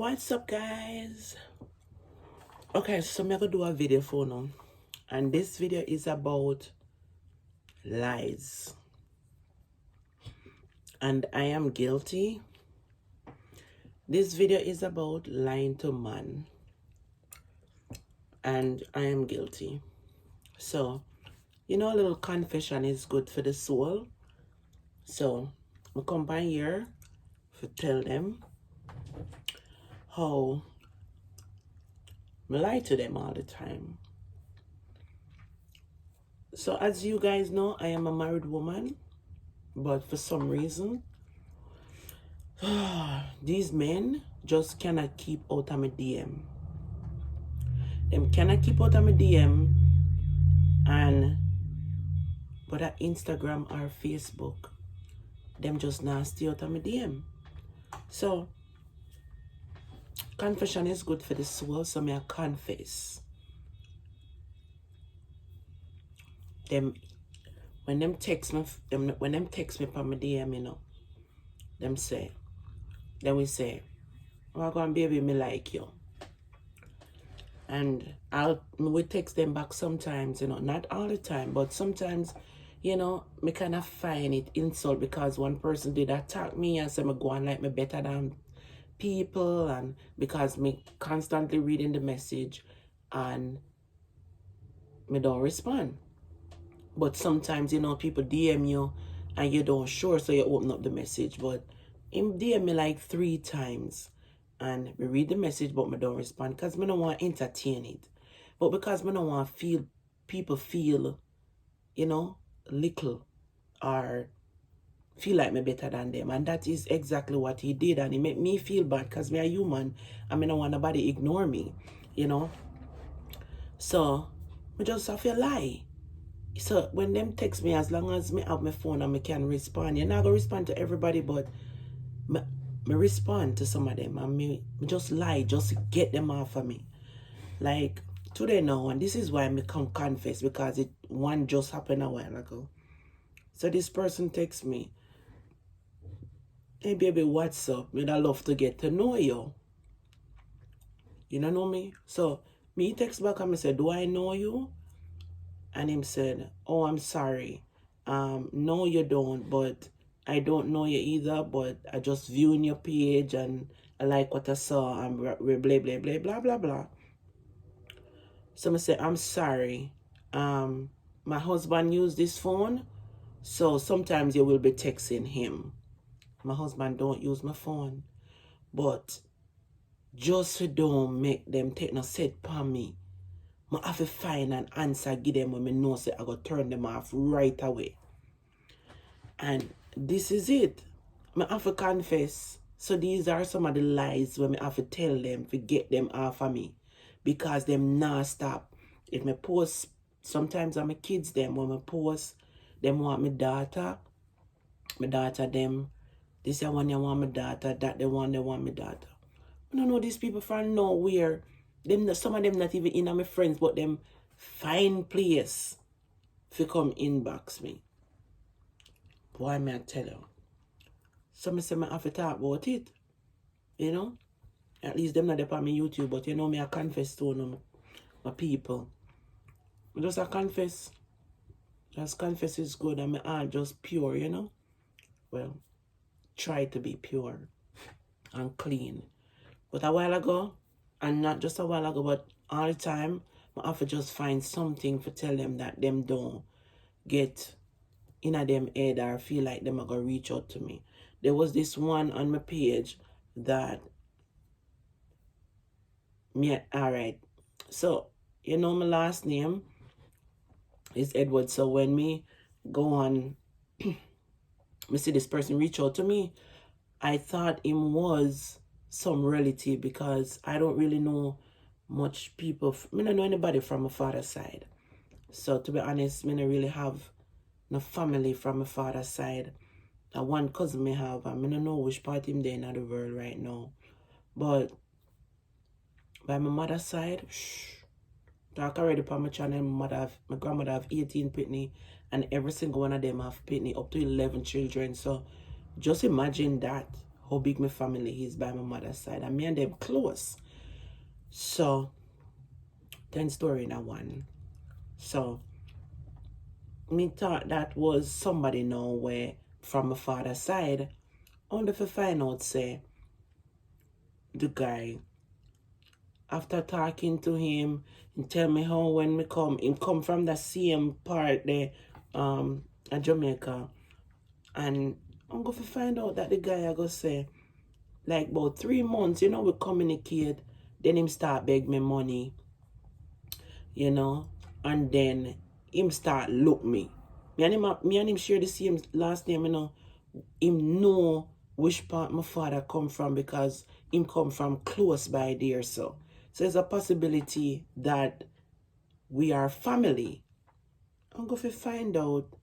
What's up, guys? Okay, so I'm gonna do a video for now, and this video is about lies, and I am guilty. This video is about lying to man, and I am guilty. So, a little confession is good for the soul. So, I come by here to tell them how I lie to them all the time. So, as you guys know, I am a married woman, but for some reason, these men just cannot keep out of my DM. Them cannot keep out of my DM, and but at Instagram or Facebook, them just nasty out of my DM. So confession is good for the soul, so me I confess. Them when them text me from my DM, then we say, "Oh, go on, baby, me like you." And we text them back sometimes, not all the time, but sometimes, me kind of find it insult because one person did attack me and say me go on like me better than people, and because me constantly reading the message and me don't respond. But sometimes, people DM you and you don't sure, so you open up the message. But him DM me like 3 times and me read the message, but me don't respond because me don't want to entertain it. But because me don't want to feel people feel, little or feel like me better than them. And that is exactly what he did. And it made me feel bad because me a human and me don't want nobody ignore me, So, me just have to lie. So when them text me, as long as me have my phone and me can respond, you're not gonna respond to everybody, but me respond to some of them, and me just lie just to get them off of me. Like today now, and this is why me come confess, because one just happened a while ago. So this person texts me, "Hey baby, what's up? I'd love to get to know you. You don't know me?" So me text back and me say, "Do I know you?" And him said, "Oh, I'm sorry. No, you don't, but I don't know you either, but I just viewing your page and I like what I saw and blah, blah, blah, blah, blah, blah, blah." So I said, "I'm sorry. My husband used this phone, so sometimes you will be texting him. My husband don't use my phone, but just so don't make them take no set upon me, I have to find an answer, give them when I know say I go turn them off right away." And this is it. I have to confess. So these are some of the lies when I have to tell them to get them off of me. Because them not stop. If I post, sometimes I'm my kids them, when I post, them want my daughter them, this one they want my daughter, that they want my daughter. I don't know these people from nowhere. Some of them not even in my friends, but them find place to come inbox me. Boy, may I tell you. So I say I have to talk about it. At least them not there on my YouTube, but me I confess to them, my people. I just I confess. Just confess is good and my heart just pure, Well, try to be pure and clean. But a while ago, and not just a while ago, but all the time, I have to just find something to tell them that them don't get in a them head or feel like them are going to reach out to me. There was this one on my page that alright. So, my last name is Edward. So when me go on, me see this person reach out to me, I thought him was some relative because I don't really know much people. I don't know anybody from my father's side. So to be honest, I don't really have no family from my father's side. One cousin may have, and I don't know which part him there in the world right now. But by my mother's side, talk already on my channel, my grandmother have 18 pitney, and every single one of them have pitney, up to 11 children. So just imagine that. how big my family is by my mother's side. And me and them close. So, 10 story in a one. So, me thought that was somebody now where from my father's side, only to find out say the guy, after talking to him, he tell me how when me come, him come from the same part there, in Jamaica. And I'm going to find out that the guy I go say, like about 3 months, we communicate, then him start beg me money, and then him start look me. Me and him share the same last name, Him know which part my father come from because him come from close by there, so there's a possibility that we are family. I'm going to find out,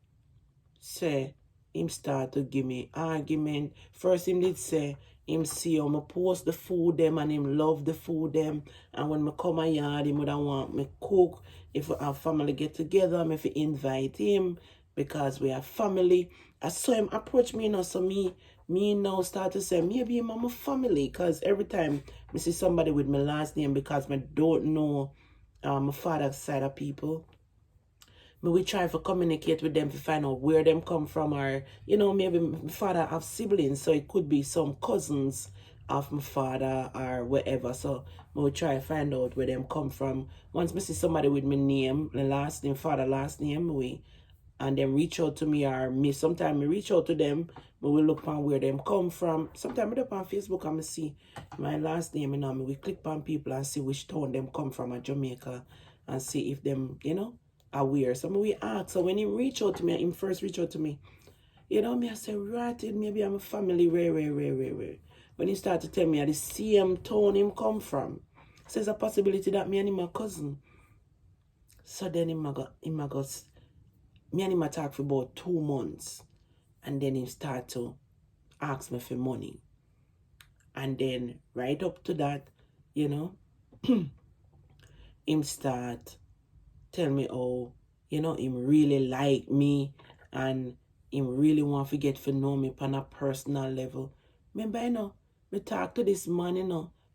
say, him start to give me argument. First him did say, him see how me post the food them and him love the food them. And when me come a yard, him would want me cook. If our family get together, me fi invite him because we are family. I saw him approach me, so me now start to say, maybe I'm a family. Because every time I see somebody with my last name because I don't know my father's side of people, we try to communicate with them to find out where them come from, or maybe my father have siblings, so it could be some cousins of my father or wherever. So we try to find out where them come from. Once I see somebody with my name, the last name, father last name, and them reach out to me, or me sometimes me reach out to them, but we look on where them come from. Sometimes I up on Facebook and I see my last name, and we click on people and see which town them come from at Jamaica and see if them, aware. So we ask. So when he reach out to me, him first reach out to me, me I say, right, maybe I'm a family, rare. When he start to tell me the same town him come from, so there's a possibility that me and him are cousin. So then me and him talk for about 2 months, and then he start to ask me for money. And then right up to that, him start tell me, him really like me and him really want to get to know me on a personal level. Remember, me talk to this man,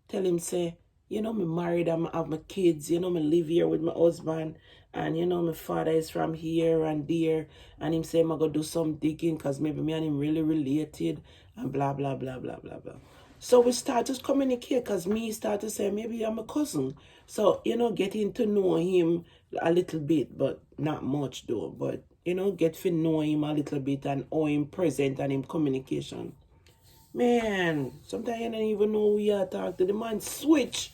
tell him say, me married and I have my kids, me live here with my husband, and my father is from here and there, and him say I'm gonna do some digging because maybe me and him really related, and blah blah blah blah blah blah. So we start to communicate because me start to say maybe I'm a cousin. So, getting to know him a little bit, but not much though. But, get to know him a little bit and how him present and him communication. Man, sometimes you don't even know who you are talking to. The man switch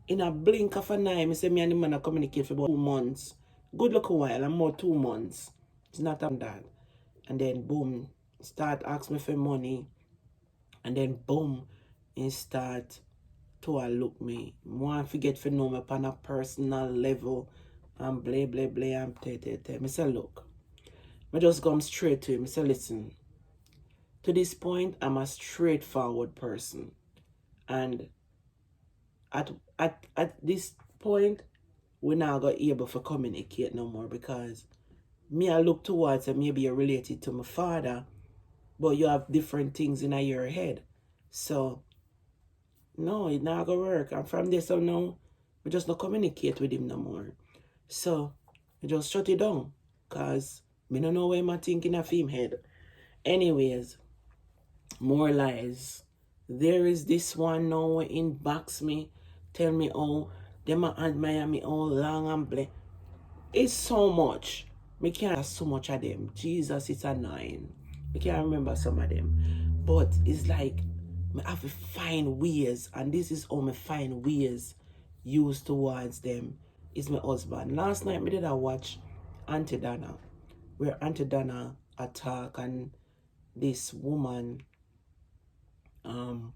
in a blink of an eye. I say me and the man are communicate for about 2 months. Good luck a while, and more 2 months. It's not that. And then boom, start asking me for money. And then boom, he start to look me. Want to get to know me on a personal level. And blah, blah, blah, and te. I say, look. I just come straight to him. I say, listen. To this point, I'm a straightforward person. And at this point, we're not going to be able to communicate no more because me, I look towards and maybe you're related to my father, but you have different things in your head. So, no, it's not going to work. And from this on now, we just not communicate with him no more. So, I just shut it down because me don't know where I'm thinking of him head. Anyways, more lies. There is this one now inbox me, tell me, them admire me all long and blah. It's so much. Me can't so much of them. Jesus, it's annoying. I can't remember some of them. But it's like, I have to find ways, and this is how I find ways used towards them. Is my husband. Last night, me did I watch Auntie Dana, where Auntie Dana attack and this woman, come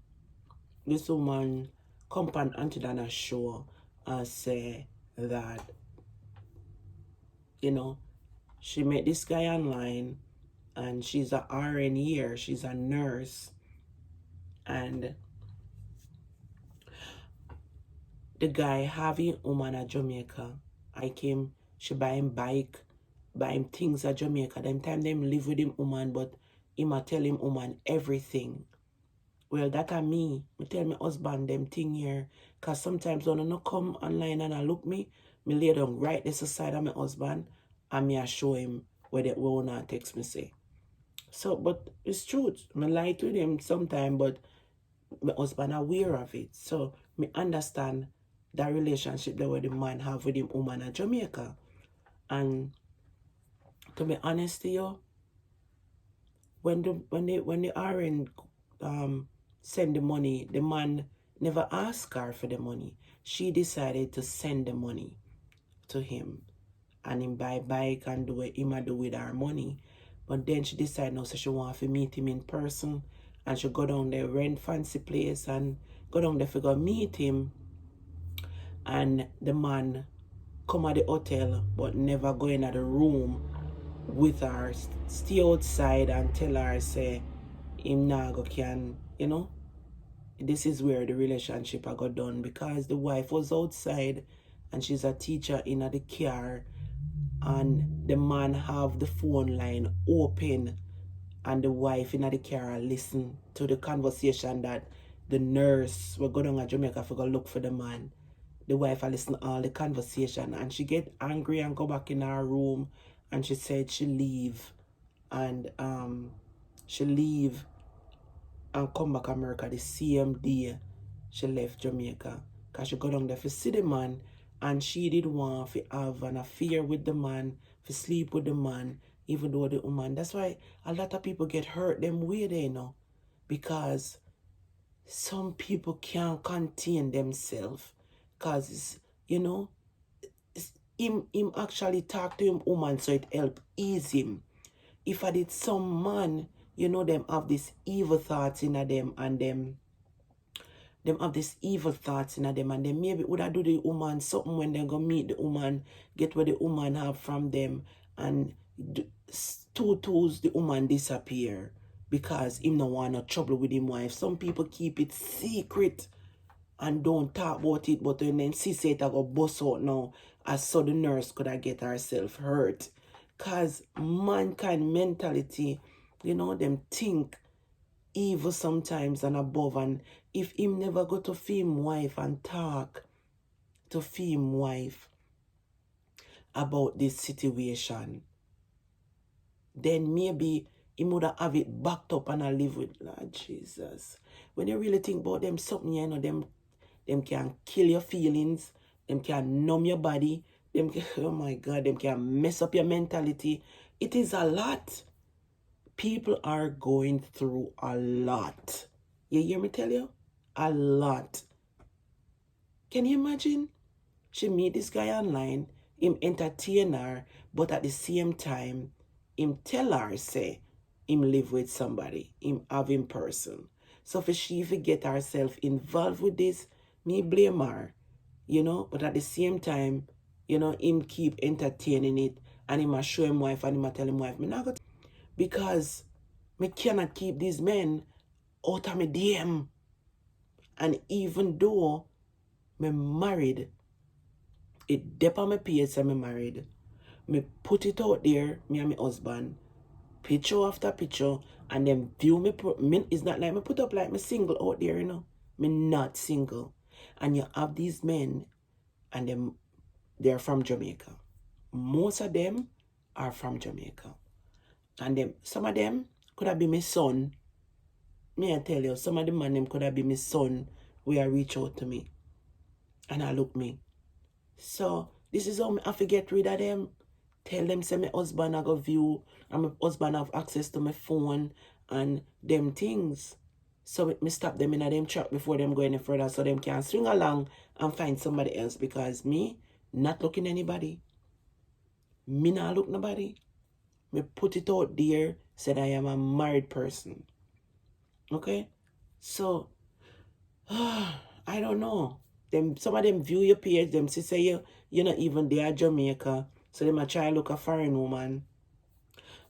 on Auntie Dana show and say that, she met this guy online and she's a RN here, she's a nurse, and the guy having woman at Jamaica. She buy him bike, buy him things at Jamaica. Them time them live with him woman, but him a tell him woman everything. Well, that are me. Me tell my husband them thing here. Cause sometimes when I no come online and I look me lay down right this side of my husband and me I show him where the owner text me say. So, but it's truth. Me lie to him sometime, but my husband aware of it. So, me understand that relationship that where the man have with him woman in Jamaica. And to be honest to you, when the RN send the money, the man never asked her for the money. She decided to send the money to him. And him buy bike and do what him do with her money. But then she decided now so she want to meet him in person. And she go down there, rent fancy place and go down there to go meet him. And the man come at the hotel but never go in at the room with her. Stay outside and tell her say him now go can, you know. This is where the relationship I got done because the wife was outside and she's a teacher in the car and the man have the phone line open and the wife in the car listen to the conversation that the nurse will go down to Jamaica for go look for the man. The wife listen all the conversation and she get angry and go back in her room and she said she leave and come back America the same day she left Jamaica. Because she go down there to see the man and she did want to have an affair with the man, to sleep with the man, even though the woman. That's why a lot of people get hurt them way they know. Because some people can't contain themselves. Because, you know, him actually talk to him woman so it help ease him. If I did some man, you know, them have this evil thoughts in them and them have this evil thoughts in them and then maybe would I do the woman something when they go meet the woman, get what the woman have from them and twos the woman disappear because him no want no trouble with him wife. Some people keep it secret and don't talk about it, but then she say it go bust out now as so the nurse could have get herself hurt. Cause mankind mentality, you know, them think evil sometimes and above, and if him never go to him wife and talk to him wife about this situation, then maybe he would have it backed up and I live with Lord Jesus. When you really think about them something, you know, them can kill your feelings, them can numb your body, them can, oh my God, them can mess up your mentality. It is a lot. People are going through a lot. You hear me tell you? A lot. Can you imagine? She meet this guy online, him entertain her, but at the same time, him tell her, say, him live with somebody, him have in person. So if she get herself involved with this, me blame her, you know, but at the same time, you know, him keep entertaining it, and him a show him wife, and him a tell him wife, me not go because me cannot keep these men out of my DM. And even though me married, it dep on my page me married. Me put it out there, me and my husband, picture after picture, and then view me. It's not like me put up like me single out there, you know. Me not single. And you have these men, and they're from Jamaica. Most of them are from Jamaica. And some of them could have been my son. Me I tell you, some of the man them could have been my son where reach out to me. And I look me. So this is how I have to get rid of them. Tell them say my husband I go view and my husband have access to my phone and them things. So me stop them in a them trap before them go any further so them can swing along and find somebody else because me not looking anybody. Me not look nobody. Me put it out there said I am a married person. Okay? So I don't know. Some of them view your page, them say you're not even there at Jamaica. So they might try to look a foreign woman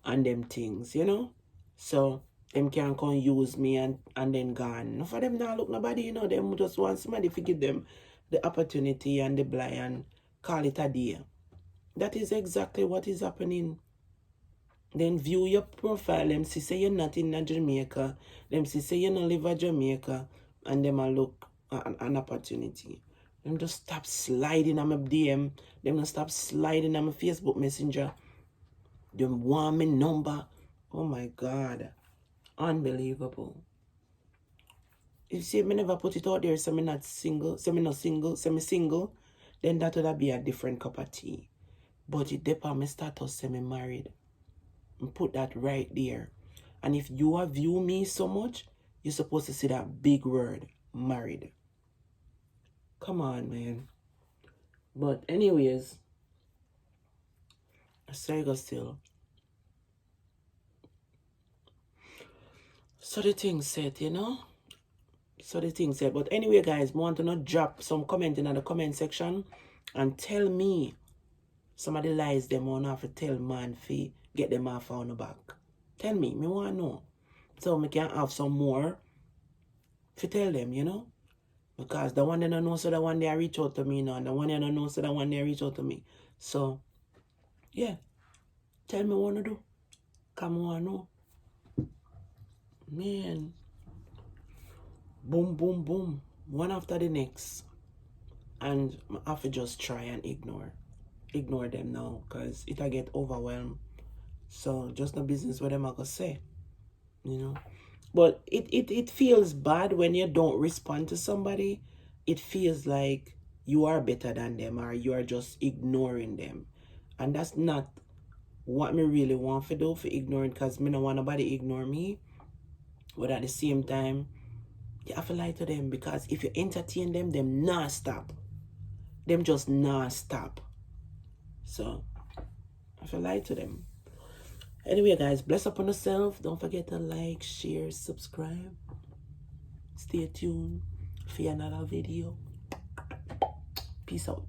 and them things, you know? So them can come use me and then gone. No for them not look nobody, you know, them just want somebody to give them the opportunity and the blind and call it a day. That is exactly what is happening. Then view your profile, them see say you're not in Jamaica, them see say you don't live in Jamaica, and them a look an opportunity. Them just stop sliding on my DM, them just stop sliding on my Facebook Messenger. Them want me number. Oh my God. Unbelievable. If you see me never put it out there, say me not single, say me not single, say me single, then that would be a different cup of tea. But it depends on my status, say me married. And put that right there. And if you have view me so much, you're supposed to see that big word, married. Come on, man. But anyways, I go still. So the thing said, you know? So the thing said. But anyway, guys, I want to not drop some comment in the comment section and tell me some of the lies them want to have to tell man fi get them off on the back. Tell me want to know. So we can have some more to tell them, you know? Because the one they don't know, so the one they reach out to me now. And the one they don't know, so the one they reach out to me. So, yeah. Tell me what to do. Come on, know. Man. Boom, boom, boom. One after the next. And I have to just try and ignore them now. Because it'll get overwhelmed. So, just no business what them I gonna say. You know? But it feels bad when you don't respond to somebody. It feels like you are better than them or you are just ignoring them. And that's not what me really want to do for ignoring, because me don't want nobody ignore me. But at the same time, you have to lie to them, because if you entertain them, them not stop. Them just not stop. So, I have to lie to them. Anyway, guys, bless up on yourself. Don't forget to like, share, subscribe. Stay tuned for another video. Peace out.